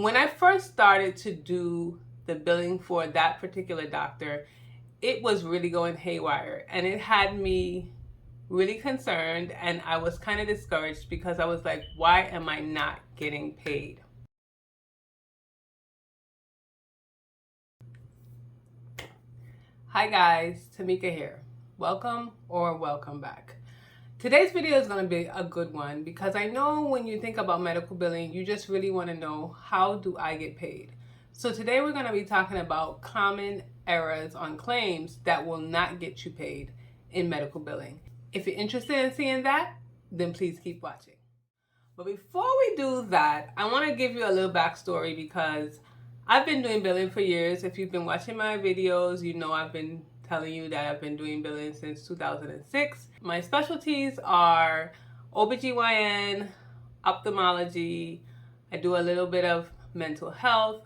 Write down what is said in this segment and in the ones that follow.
when I first started to do the billing for that particular doctor, it was really going haywire, and it had me really concerned, and I was kind of discouraged because I was like, why am I not getting paid? Hi guys, Tamika here. Welcome or welcome back. Today's video is going to be a good one because I know when you think about medical billing, you just really want to know, how do I get paid? So today we're going to be talking about common errors on claims that will not get you paid in medical billing. If you're interested in seeing that, then please keep watching. But before we do that, I want to give you a little backstory because I've been doing billing for years. If you've been watching my videos, you know I've been telling you that I've been doing billing since 2006. My specialties are OBGYN, ophthalmology. I do a little bit of mental health,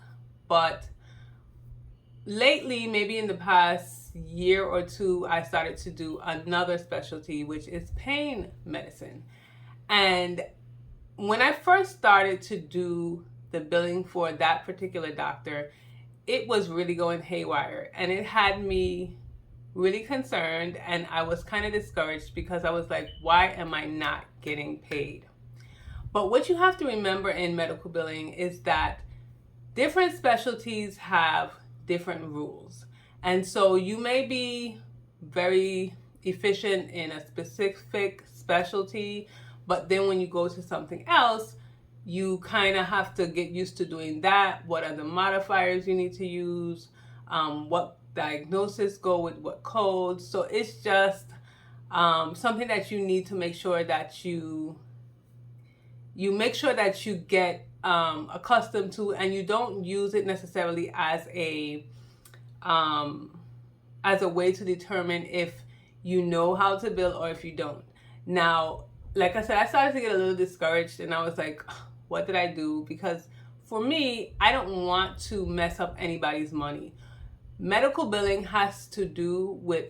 but lately, maybe in the past year or two, I started to do another specialty, which is pain medicine. And when I first started to do the billing for that particular doctor, it was really going haywire, and it had me really concerned, and I was kind of discouraged because I was like, why am I not getting paid? But what you have to remember in medical billing is that different specialties have different rules. And so you may be very efficient in a specific specialty, but then when you go to something else, you kind of have to get used to doing that. What are the modifiers you need to use? What diagnosis go with what codes? So it's just something that you need to make sure that you make sure that you get accustomed to, and you don't use it necessarily as a way to determine if you know how to bill or if you don't. Now, like I said, I started to get a little discouraged, and I was like, what did I do? Because for me, I don't want to mess up anybody's money. Medical billing has to do with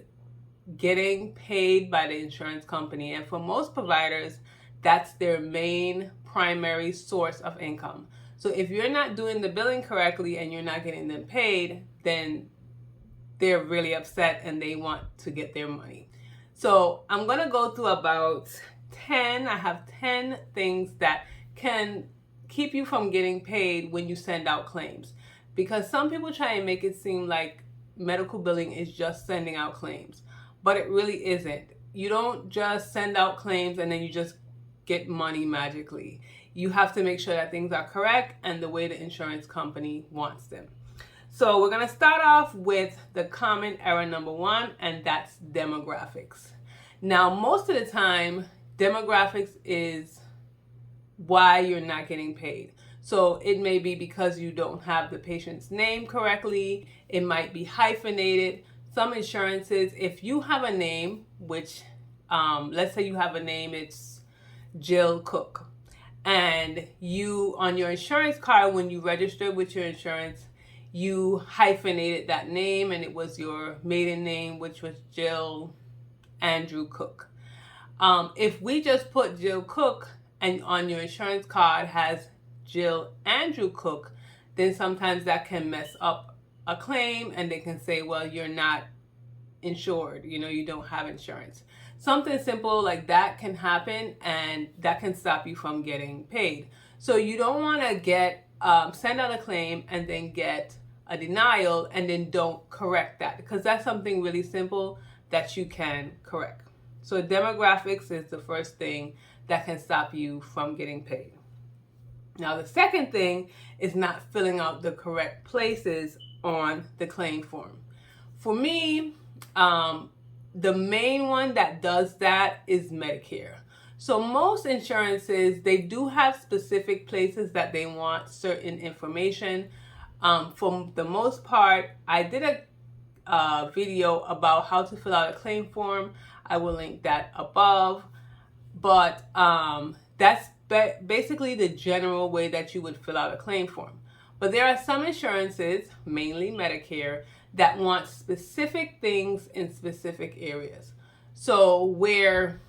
getting paid by the insurance company, and for most providers, that's their main primary source of income. So if you're not doing the billing correctly and you're not getting them paid, then they're really upset and they want to get their money. So I'm going to go through about 10. I have 10 things that can keep you from getting paid when you send out claims. Because some people try and make it seem like medical billing is just sending out claims, but it really isn't. You don't just send out claims and then you just get money magically. You have to make sure that things are correct and the way the insurance company wants them. So we're going to start off with the common error number 1, and that's demographics. Now, most of the time, demographics is why you're not getting paid. So it may be because you don't have the patient's name correctly. It might be hyphenated. Some insurances, if you have a name, which let's say you have a name, it's Jill Cook, and you, on your insurance card, when you registered with your insurance, you hyphenated that name and it was your maiden name, which was Jill Andrew Cook. If we just put Jill Cook and on your insurance card has Jill Andrew Cook, then sometimes that can mess up a claim, and they can say, well, you're not insured, you don't have insurance. Something simple like that can happen, and that can stop you from getting paid. So you don't want to get send out a claim and then get a denial and then don't correct that, because that's something really simple that you can correct. So demographics is the first thing that can stop you from getting paid. Now, the second thing is not filling out the correct places on the claim form. For me, the main one that does that is Medicare. So most insurances, they do have specific places that they want certain information. For the most part, I did a video about how to fill out a claim form. I will link that above. But that's basically the general way that you would fill out a claim form. But there are some insurances, mainly Medicare, that want specific things in specific areas. So where,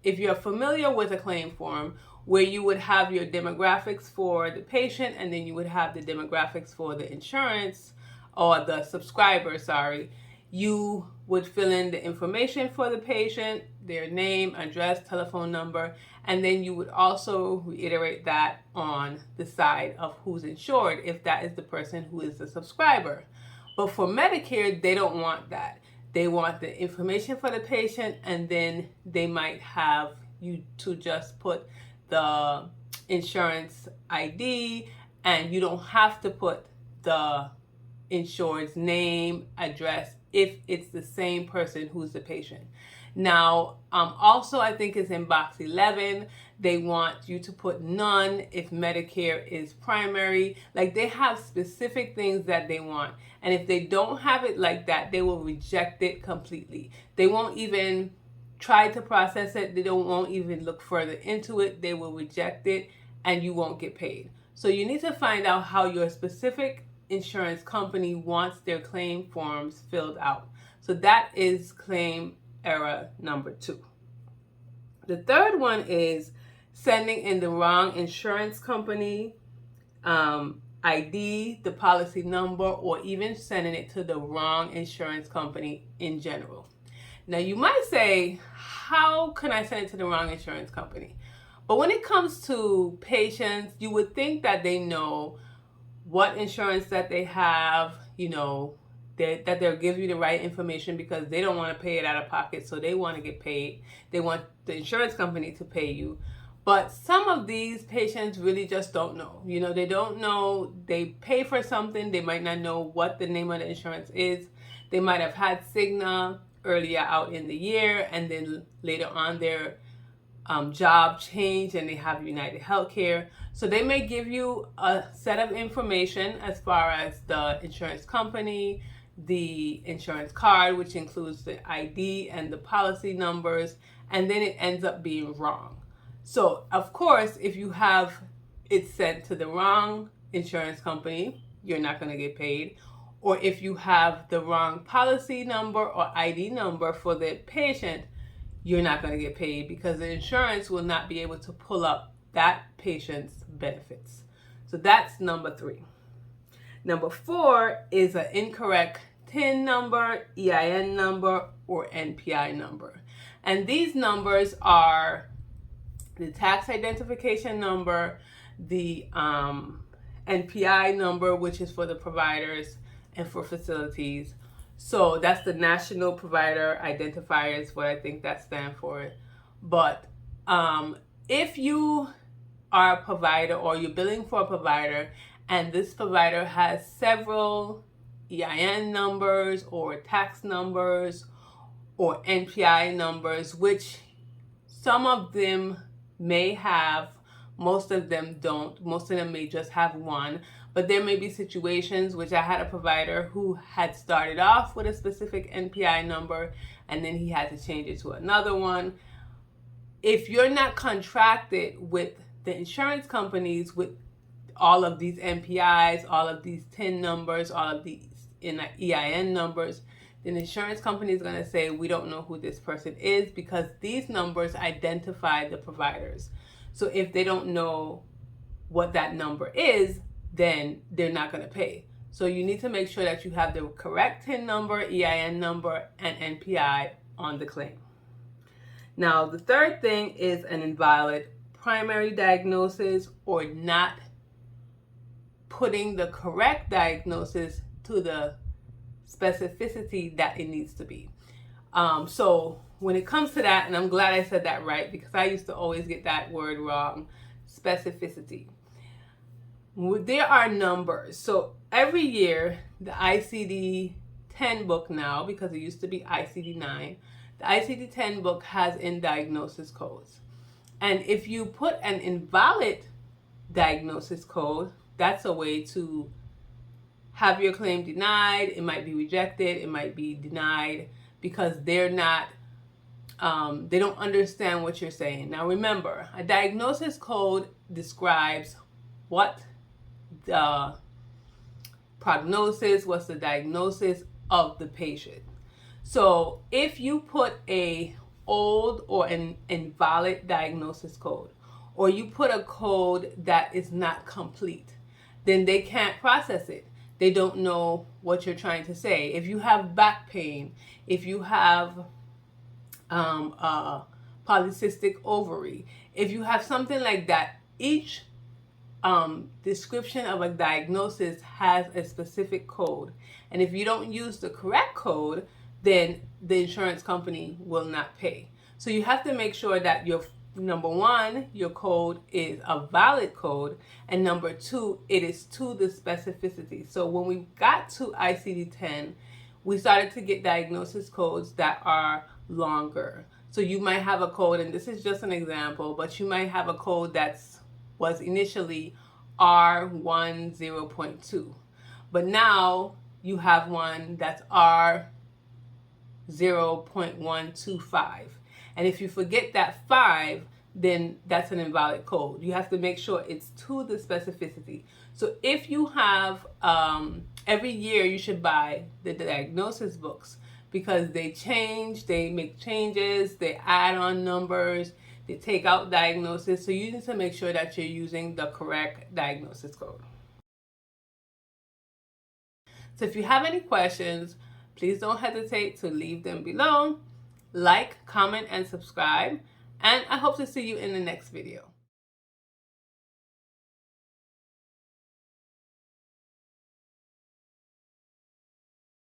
if you're familiar with a claim form, where you would have your demographics for the patient, and then you would have the demographics for the insurance or the subscriber, sorry. You would fill in the information for the patient, their name, address, telephone number, and then you would also reiterate that on the side of who's insured if that is the person who is the subscriber. But for Medicare, they don't want that. They want the information for the patient, and then they might have you to just put the insurance ID, and you don't have to put the insured's name, address, if it's the same person who's the patient. Now, also I think it's in box 11, they want you to put none if Medicare is primary. Like, they have specific things that they want. And if they don't have it like that, they will reject it completely. They won't even try to process it. They won't even look further into it. They will reject it and you won't get paid. So you need to find out how your specific insurance company wants their claim forms filled out. So that is claim error number 2. The third one is sending in the wrong insurance company ID, the policy number, or even sending it to the wrong insurance company in general. Now you might say, how can I send it to the wrong insurance company? But when it comes to patients, you would think that they know what insurance that they have, you know, that they'll give you the right information because they don't want to pay it out of pocket, so they want to get paid. They want the insurance company to pay you. But some of these patients really just don't know. You know, they don't know. They pay for something. They might not know what the name of the insurance is. They might have had Cigna earlier out in the year, and then later on their job changed and they have United Healthcare. So they may give you a set of information as far as the insurance company, the insurance card, which includes the ID and the policy numbers, and then it ends up being wrong. So of course, if you have it sent to the wrong insurance company, you're not going to get paid. Or if you have the wrong policy number or ID number for the patient, you're not going to get paid because the insurance will not be able to pull up that patient's benefits. So that's number 3. Number 4 is an incorrect TIN number, EIN number, or NPI number. And these numbers are the tax identification number, the NPI number, which is for the providers and for facilities. So that's the National Provider Identifier is what I think that stands for. But if you are a provider or you're billing for a provider and this provider has several EIN numbers or tax numbers or NPI numbers, which some of them may have, most of them don't. Most of them may just have one. But there may be situations, which I had a provider who had started off with a specific NPI number and then he had to change it to another one. If you're not contracted with the insurance companies with all of these NPIs, all of these TIN numbers, all of these EIN numbers, then the insurance company is going to say, we don't know who this person is because these numbers identify the providers. So if they don't know what that number is, then they're not going to pay. So you need to make sure that you have the correct TIN number, EIN number, and NPI on the claim. Now, the third thing is an invalid primary diagnosis or not putting the correct diagnosis to the specificity that it needs to be. So when it comes to that, and I'm glad I said that right because I used to always get that word wrong, specificity. There are numbers. So every year, the ICD-10 book now, because it used to be ICD-9, the ICD-10 book has in diagnosis codes. And if you put an invalid diagnosis code, that's a way to have your claim denied. It might be rejected. It might be denied because they're not, they don't understand what you're saying. Now remember, a diagnosis code describes what the prognosis, what's the diagnosis of the patient. So if you put a old or an invalid diagnosis code, or you put a code that is not complete, then they can't process it. They don't know what you're trying to say. If you have back pain, if you have polycystic ovary, if you have something like that, each description of a diagnosis has a specific code. And if you don't use the correct code, then the insurance company will not pay. So you have to make sure that your number one, your code is a valid code, and number two, it is to the specificity. So when we got to ICD-10, we started to get diagnosis codes that are longer. So you might have a code, and this is just an example, but you might have a code was initially R10.2, but now you have one that's R0.125. And if you forget that 5, then that's an invalid code. You have to make sure it's to the specificity. So if you have, every year you should buy the diagnosis books, because they change, they make changes, they add on numbers, they take out diagnosis. So you need to make sure that you're using the correct diagnosis code. So if you have any questions, please don't hesitate to leave them below. Like, comment, and subscribe. And I hope to see you in the next video.